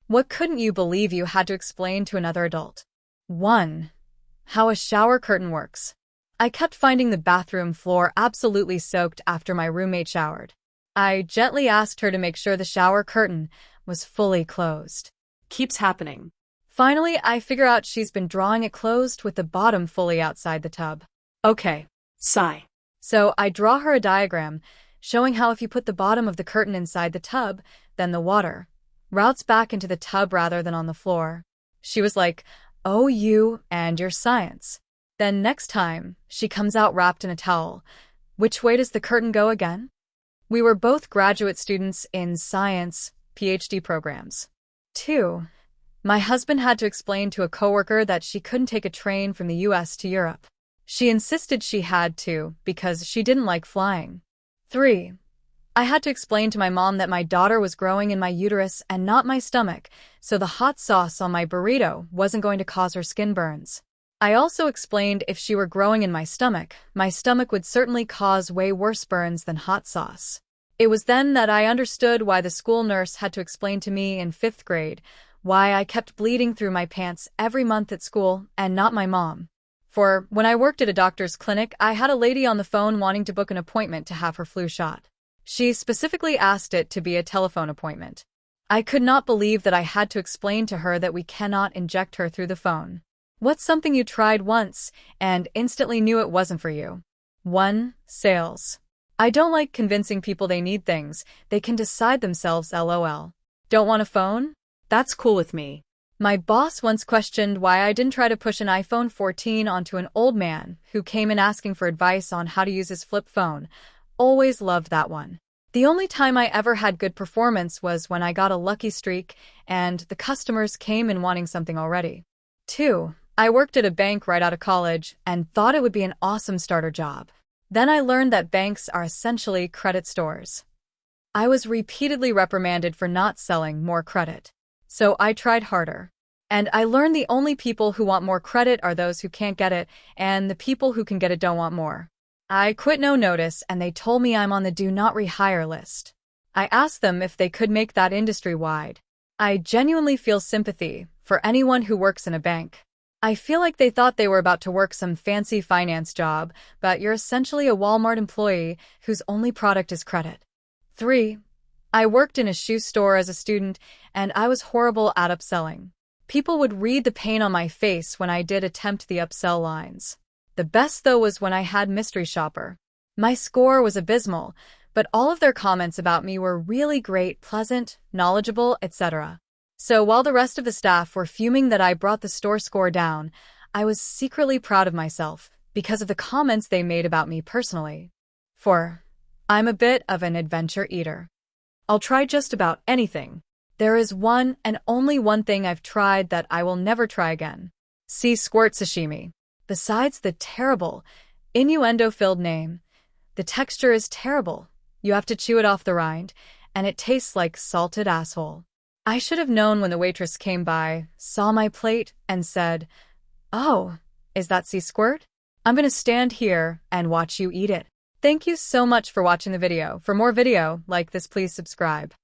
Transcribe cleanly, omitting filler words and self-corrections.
What couldn't you believe you had to explain to another adult? 1. How a shower curtain works. I kept finding the bathroom floor absolutely soaked after my roommate showered. I gently asked her to make sure the shower curtain was fully closed. Keeps happening. Finally, I figure out she's been drawing it closed with the bottom fully outside the tub. Okay. Sigh. So I draw her a diagram showing how if you put the bottom of the curtain inside the tub, then the water routes back into the tub rather than on the floor. She was like, "Oh, you and your science." Then next time, she comes out wrapped in a towel. Which way does the curtain go again? We were both graduate students in science PhD programs. 2. My husband had to explain to a coworker that she couldn't take a train from the US to Europe. She insisted she had to because she didn't like flying. 3. I had to explain to my mom that my daughter was growing in my uterus and not my stomach, so the hot sauce on my burrito wasn't going to cause her skin burns. I also explained if she were growing in my stomach would certainly cause way worse burns than hot sauce. It was then that I understood why the school nurse had to explain to me in 5th grade why I kept bleeding through my pants every month at school and not my mom. For when I worked at a doctor's clinic, I had a lady on the phone wanting to book an appointment to have her flu shot. She specifically asked it to be a telephone appointment. I could not believe that I had to explain to her that we cannot inject her through the phone. What's something you tried once and instantly knew it wasn't for you? 1. Sales. I don't like convincing people they need things. They can decide themselves, lol. Don't want a phone? That's cool with me. My boss once questioned why I didn't try to push an iPhone 14 onto an old man who came in asking for advice on how to use his flip phone. Always loved that one. The only time I ever had good performance was when I got a lucky streak and the customers came in wanting something already. 2. I worked at a bank right out of college and thought it would be an awesome starter job. Then I learned that banks are essentially credit stores. I was repeatedly reprimanded for not selling more credit. So I tried harder. And I learned the only people who want more credit are those who can't get it, and the people who can get it don't want more. I quit no notice, and they told me I'm on the do not rehire list. I asked them if they could make that industry-wide. I genuinely feel sympathy for anyone who works in a bank. I feel like they thought they were about to work some fancy finance job, but you're essentially a Walmart employee whose only product is credit. 3. I worked in a shoe store as a student, and I was horrible at upselling. People would read the pain on my face when I did attempt the upsell lines. The best, though, was when I had mystery shopper. My score was abysmal, but all of their comments about me were really great, pleasant, knowledgeable, etc. So while the rest of the staff were fuming that I brought the store score down, I was secretly proud of myself because of the comments they made about me personally. 4. I'm a bit of an adventure eater. I'll try just about anything. There is one and only one thing I've tried that I will never try again. Sea squirt sashimi. Besides the terrible, innuendo-filled name, the texture is terrible. You have to chew it off the rind, and it tastes like salted asshole. I should have known when the waitress came by, saw my plate, and said, "Oh, is that sea squirt? I'm gonna stand here and watch you eat it." Thank you so much for watching the video. For more video like this, please subscribe.